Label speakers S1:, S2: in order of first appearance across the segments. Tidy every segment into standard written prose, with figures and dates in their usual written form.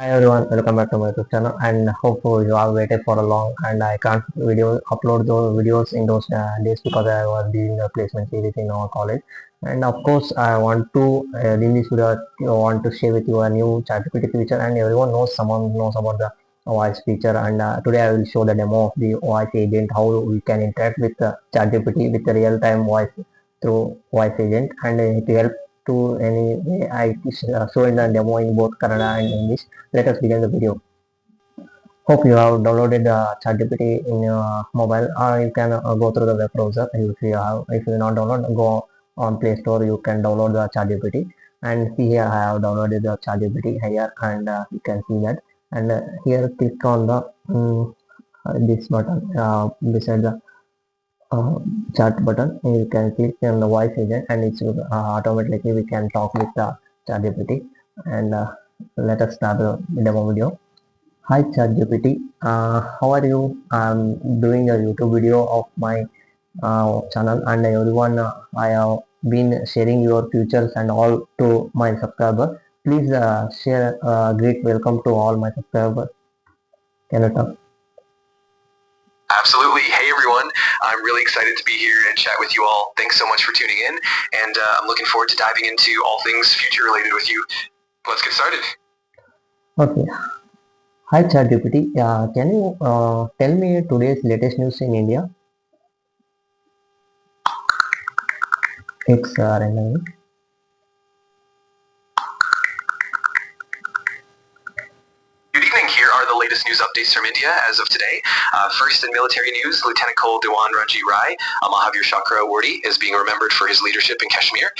S1: Hi everyone, welcome back to my YouTube channel and hope you have waited for a long and I can't upload those videos in those days because I was doing a placement series in our college. And of course I want to in this video I want to share with you a new ChatGPT feature, and someone knows about the voice feature, and today I will show the demo of the voice agent, how we can interact with the ChatGPT with the real-time voice through voice agent, and it helps to any way I show in the demo in both Kannada and English. Let us begin the video. Hope you have downloaded the ChatGPT in your mobile, or you can go through the web browser. If you not download, go on Play Store. You can download the ChatGPT. And see here, I have downloaded the ChatGPT here, and you can see that. And here, click on the this button beside the chat button. You can click on the voice agent, and it's automatically we can talk with the ChatGPT. And let us start the demo video. Hi ChatGPT, how are you? I'm doing a YouTube video of my channel, and everyone, I have been sharing your features and all to my subscribers. Please share a great welcome to all my subscribers. Can you talk?
S2: Absolutely. Hey everyone, I'm really excited to be here and chat with you all. Thanks so much for tuning in, and I'm looking forward to diving into all things future related with you. Let's get started.
S1: Okay. Hi ChatGPT, can you tell me today's latest news in India? It's random.
S2: Good evening. Here are the latest news updates from India as of today. First, in military news, Lieutenant Colonel Dewan Ranjit Rai, a Mahavir Chakra awardee, is being remembered for his leadership in Kashmir.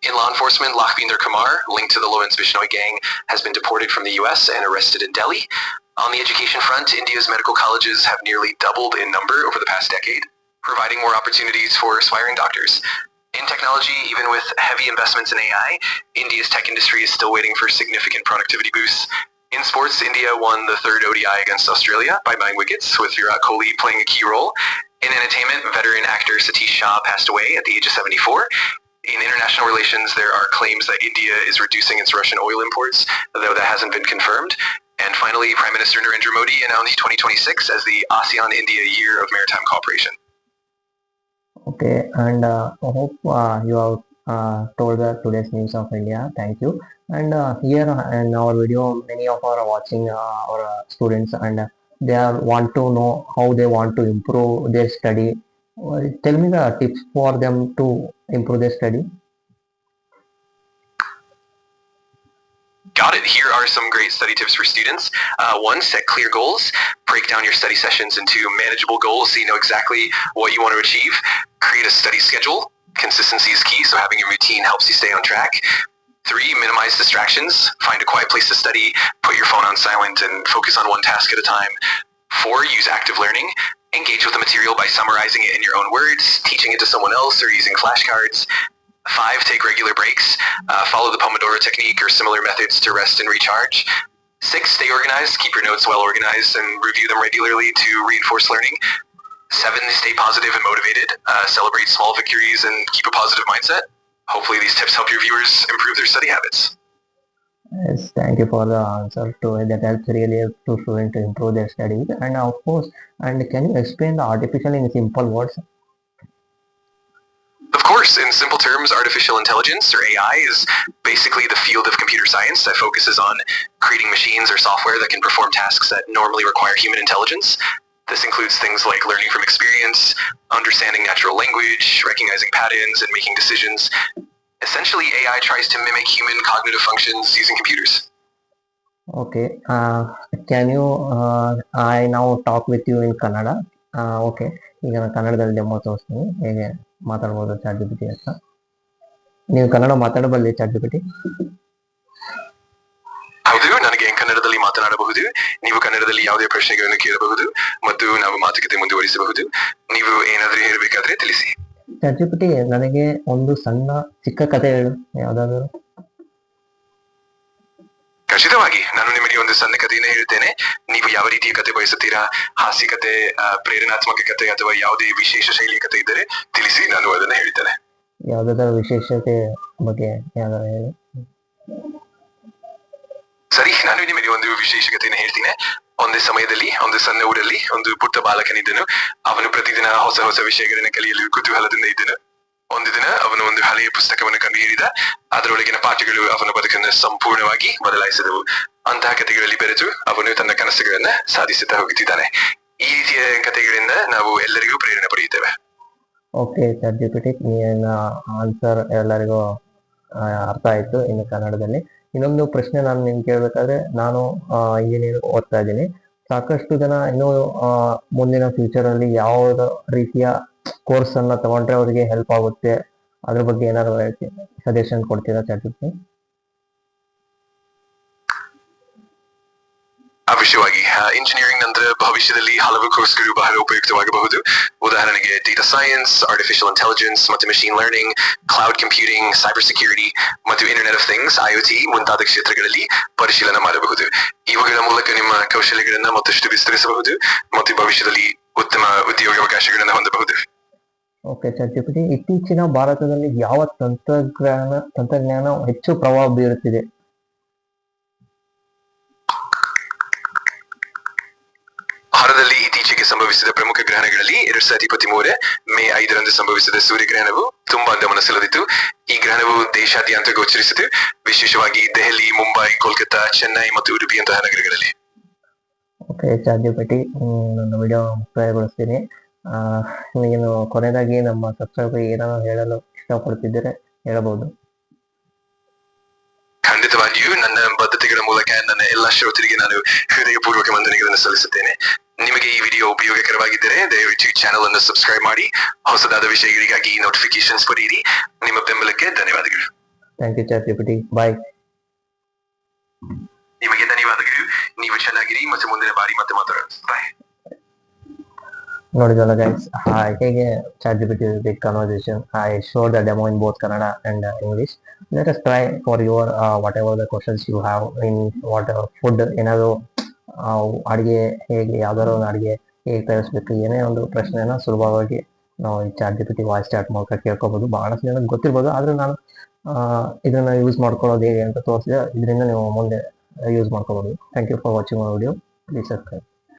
S2: In law enforcement, Lakhvinder Kumar, linked to the Lawrence Bishnoi gang, has been deported from the US and arrested in Delhi. On the education front, India's medical colleges have nearly doubled in number over the past decade, providing more opportunities for aspiring doctors. In technology, even with heavy investments in AI, India's tech industry is still waiting for significant productivity boosts. In sports, India won the third ODI against Australia by 9 wickets, with Virat Kohli playing a key role. In entertainment, veteran actor Satish Shah passed away at the age of 74. In international relations, there are claims that India is reducing its Russian oil imports, though that hasn't been confirmed. And finally, Prime Minister Narendra Modi announced 2026 as the ASEAN-India Year of Maritime Cooperation.
S1: Okay, and I hope you have told the today's news of India. Thank you. And here in our video, many of our watching our students, and they are want to know how they want to improve their study. Tell me the tips for them to improve their study.
S2: Got it. Here are some great study tips for students. One, set clear goals. Break down your study sessions into manageable goals so you know exactly what you want to achieve. Create a study schedule. Consistency is key, so having a routine helps you stay on track. 3, minimize distractions. Find a quiet place to study. Put your phone on silent and focus on one task at a time. 4, use active learning. Engage with the material by summarizing it in your own words, teaching it to someone else, or using flashcards. 5, take regular breaks. Follow the Pomodoro technique or similar methods to rest and recharge. 6, stay organized. Keep your notes well organized and review them regularly to reinforce learning. 7, stay positive and motivated. Celebrate small victories and keep a positive mindset. Hopefully these tips help your viewers improve their study habits.
S1: Yes, thank you for the answer to it. That helps really to students to improve their studies. And of course, and can you explain the artificial in simple words?
S2: Of course, in simple terms, artificial intelligence, or AI, is basically the field of computer science that focuses on creating machines or software that can perform tasks that normally require human intelligence. This includes things like learning from experience, understanding natural language, recognizing patterns, and making decisions. Essentially, AI tries to mimic human cognitive functions using computers.
S1: Okay. Can you? I now talk with you in Kannada. Okay ಈಗ ನಾನು ಕನ್ನಡದಲ್ಲಿ demo ತೋರಿಸ್ತೀನಿ ಹೇಗೆ ಮಾತಾಡ್ಬೋದು chat G P T ಅಂತ. ನೀವು ಕನ್ನಡ ಮಾತಾಡಬಲ್ಲಿ chat G P T?
S2: ಹೌದು, ನನಗೆ ಕನ್ನಡದಲ್ಲಿ ಮಾತನಾಡಬಹುದು. ನೀವು ಕನ್ನಡದಲ್ಲಿ ಯಾವುದೇ ಪ್ರಶ್ನೆಗಳನ್ನು ಕೇಳಬಹುದು ಮತ್ತು ನಾವು ಮಾತುಕತೆ ಮುಂದುವರಿಸಬಹುದು. ನೀವು ಏನಾದರೂ ಹೇಳಬೇಕಾದ್ರೆ ತಿಳಿಸಿ.
S1: ಚಾಟ್ ಜಿ ಪಿ ಟಿ, ನನಗೆ ಒಂದು ಸಣ್ಣ ಚಿಕ್ಕ ಕಥೆ ಹೇಳು, ಯಾವ್ದಾದ್ರು.
S2: ಖಚಿತವಾಗಿ ನಾನು ನಿಮಗೆ ಒಂದು ಸಣ್ಣ ಕಥೆಯನ್ನು ಹೇಳ್ತೇನೆ. ನೀವು ಯಾವ ರೀತಿಯ ಕತೆ ಬಯಸುತ್ತೀರಾ? ಹಾಸ್ಯ ಕತೆ, ಪ್ರೇರಣಾತ್ಮಕ ಕತೆ, ಅಥವಾ ಯಾವುದೇ ವಿಶೇಷ ಶೈಲಿಯ ಕತೆ ಇದ್ದರೆ ತಿಳಿಸಿ, ನಾನು ಅದನ್ನು ಹೇಳ್ತೇನೆ.
S1: ಯಾವ್ದಾದ್ರು ವಿಶೇಷತೆ ಬಗ್ಗೆ ಯಾವ್ದಾದ್ರು ಹೇಳಿ.
S2: ಸರಿ, ನಾನು ನಿಮಗೆ ಒಂದು ವಿಶೇಷತೆಯನ್ನು ಹೇಳ್ತೀನಿ. ಒಂದೇ ಸಮಯದಲ್ಲಿ ಒಂದು ಸಣ್ಣ ಊರಲ್ಲಿ ಒಂದು ಪುಟ್ಟ ಬಾಲಕನಿದ್ದನು. ಅವನು ಪ್ರತಿದಿನ ಹೊಸ ಹೊಸ ವಿಷಯಗಳನ್ನು ಕಲಿಯಲು ಕುತೂಹಲದಿಂದ ಇದ್ದನು. ಒಂದು ದಿನ ಅವನು ಒಂದು ಹಳೆಯ ಪುಸ್ತಕವನ್ನು ಕಂಡು ಹಿಡಿದ. ಅದರೊಳಗಿನ ಪಾಠಗಳು ಅವನ ಬದುಕನ್ನು ಸಂಪೂರ್ಣವಾಗಿ ಬದಲಾಯಿಸಿದವು. ಅಂತಹ ಕಥೆಗಳಲ್ಲಿ ಬೆರೆತು ಅವನು ತನ್ನ ಕನಸುಗಳನ್ನ ಸಾಧಿಸುತ್ತಾ ಹೋಗುತ್ತಿದ್ದಾನೆ. ಈ ರೀತಿಯ ಕಥೆಗಳಿಂದ ನಾವು ಎಲ್ಲರಿಗೂ ಪ್ರೇರಣೆ ಪಡೆಯುತ್ತೇವೆ.
S1: ಓಕೆ ChatGPT, ನೀನ ಆನ್ಸರ್ ಎಲ್ಲರಿಗೂ ಅರ್ಥ ಆಯ್ತು ಇನ್ನು ಕನ್ನಡದಲ್ಲಿ. ಇನ್ನೊಂದು ಪ್ರಶ್ನೆ ನಾನು ನಿಮ್ಗೆ ಕೇಳಬೇಕಾದ್ರೆ, ನಾನು ಇಂಜಿನಿಯರ್ ಓದ್ತಾ ಇದ್ದೀನಿ. ಸಾಕಷ್ಟು ಜನ ಇನ್ನೂ ಮುಂದಿನ ಫ್ಯೂಚರಲ್ಲಿ ಯಾವ ರೀತಿಯ ಕೋರ್ಸ್ ಅನ್ನ ತಗೊಂಡ್ರೆ ಅವರಿಗೆ ಹೆಲ್ಪ್ ಆಗುತ್ತೆ, ಅದ್ರ ಬಗ್ಗೆ ಏನಾದ್ರು ಸಜೆಷನ್ ಕೊಡ್ತೀರಾ ChatGPT?
S2: ಅವಶ್ಯವಾಗಿ. ಇಂಜಿನಿಯರಿಂಗ್ ಅಂದ್ರೆ ಭವಿಷ್ಯದಲ್ಲಿ ಹಲವು ಕೋರ್ಸ್ಗಳು ಬಹಳ ಉಪಯುಕ್ತವಾಗಬಹುದು. ಉದಾಹರಣೆಗೆ ಡೇಟಾ ಸೈನ್ಸ್, ಆರ್ಟಿಫಿಷಿಯಲ್ ಇಂಟೆಲಿಜೆನ್ಸ್ ಮತ್ತು machine learning, cloud computing, cyber security ಮತ್ತು ಇಂಟರ್ನೆಟ್ ಆಫ್ ಥಿಂಗ್ಸ್, IoT ಮುಂತಾದ ಕ್ಷೇತ್ರಗಳಲ್ಲಿ ಪರಿಶೀಲನೆ ಮಾಡಬಹುದು. ಇವುಗಳ ಮೂಲಕ ನಿಮ್ಮ ಕೌಶಲ್ಯಗಳನ್ನ ಮತ್ತಷ್ಟು ವಿಸ್ತರಿಸಬಹುದು ಮತ್ತು ಭವಿಷ್ಯದಲ್ಲಿ ಉತ್ತಮ ಉದ್ಯೋಗಾವಕಾಶಗಳನ್ನು ಹೊಂದಬಹುದು.
S1: ಓಕೆ ChatGPT, ಇತ್ತೀಚಿನ ಭಾರತದಲ್ಲಿ ಯಾವ ತಂತ್ರಜ್ಞಾನ ಹೆಚ್ಚು ಪ್ರಭಾವ ಬೀರುತ್ತಿದೆ?
S2: ಭಾರತದಲ್ಲಿ ಇತ್ತೀಚೆಗೆ ಸಂಭವಿಸಿದ ಪ್ರಮುಖ ಗ್ರಹಣಗಳಲ್ಲಿ 2023 ಮೇ 5ರಂದು ಸಂಭವಿಸಿದ ಸೂರ್ಯಗ್ರಹಣವು ತುಂಬಾ ಗಮನ ಸೆಳೆದಿತ್ತು. ಈ ಗ್ರಹಣವು ದೇಶಾದ್ಯಂತ ಗೋಚರಿಸಿತು, ವಿಶೇಷವಾಗಿ ದೆಹಲಿ, ಮುಂಬೈ, ಕೋಲ್ಕತ್ತಾ, ಚೆನ್ನೈ ಮತ್ತು ಉಡುಪಿಯಂತಹ ನಗರಗಳಲ್ಲಿ.
S1: ಓಕೆ ChatGPT, ನನ್ನ ವಿಡಿಯೋ ಮುಕ್ತಾಯಗೊಳಿಸ್ತೀನಿ. ನೀನು ಕೊನೆಯದಾಗಿ ನಮ್ಮ ಸಬ್ಸ್ಕ್ರೈಬರ್ ಏನಾದ್ರು ಹೇಳಲು ಇಷ್ಟಪಡ್ತಿದ್ದರೆ ಹೇಳಬಹುದು.
S2: ಖಂಡಿತವಾಗಿಯೂ ನನ್ನ ಬದ್ಧತೆಗಳ ಮೂಲಕ ನನ್ನ ಎಲ್ಲಾ ಶ್ರೋತರಿಗೆ ನಾನು ಹೃದಯಪೂರ್ವಕ ವಂದನೆಗಳನ್ನು ಸಲ್ಲಿಸುತ್ತೇನೆ. ನಿಮಗೆ ಈ ವಿಡಿಯೋ ಉಪಯೋಗಕರವಾಗಿದ್ದರೆ ದಯವಿಟ್ಟು ಚಾನೆಲ್ ಅನ್ನು ಸಬ್ಸ್ಕ್ರೈಬ್ ಮಾಡಿ. ಹೊಸದಾದ ವಿಷಯಗಳಿಗಾಗಿ ನೋಟಿಫಿಕೇಶನ್ಸ್ ಪಡೆಯಿರಿ. ನಿಮ್ಮ ಬೆಂಬಲಕ್ಕೆ ಧನ್ಯವಾದಗಳು.
S1: Thank you ChatGPT. ಬಾಯ್.
S2: ನಿಮಗೆ ಧನ್ಯವಾದಗಳು. ನೀವು ಚೆನ್ನಾಗಿರಿ ಮತ್ತು ಮುಂದಿನ ಬಾರಿ ಮತ್ತೆ ಮಾತಾಡೋಣ. ಬಾಯ್.
S1: ನೋಡಿದ್ರಲ್ಲ ಗೈಸ್, ಹೇಗೆ ChatGPT is a big conversation. I showed the demo in both Kannada and English. Let us try for your whatever the questions you have in whatever food, ಏನಾದ್ರು ಅಡುಗೆ ಹೇಗೆ, ಯಾವ್ದಾದ್ರು ಒಂದು ಅಡುಗೆ ಹೇಗೆ ತಯಾರಿಸ್ಬೇಕು, ಏನೇ ಒಂದು ಪ್ರಶ್ನೆನ ಸುಲಭವಾಗಿ ನಾವು ಈ ChatGPT ವಾಯ್ಸ್ ಚಾಟ್ ಮೂಲಕ ಕೇಳ್ಕೊಬೋದು. ಬಹಳಷ್ಟು ಜನಕ್ಕೆ ಗೊತ್ತಿರ್ಬೋದು, ಆದ್ರೆ ನಾನು ಇದನ್ನ ಯೂಸ್ ಮಾಡ್ಕೊಳ್ಳೋದು ಹೇಗೆ ಅಂತ ತೋರಿಸಿದೆ. ಇದರಿಂದ ನೀವು ಮುಂದೆ ಯೂಸ್ ಮಾಡ್ಕೋಬೋದು. Thank you for watching my video. Please subscribe.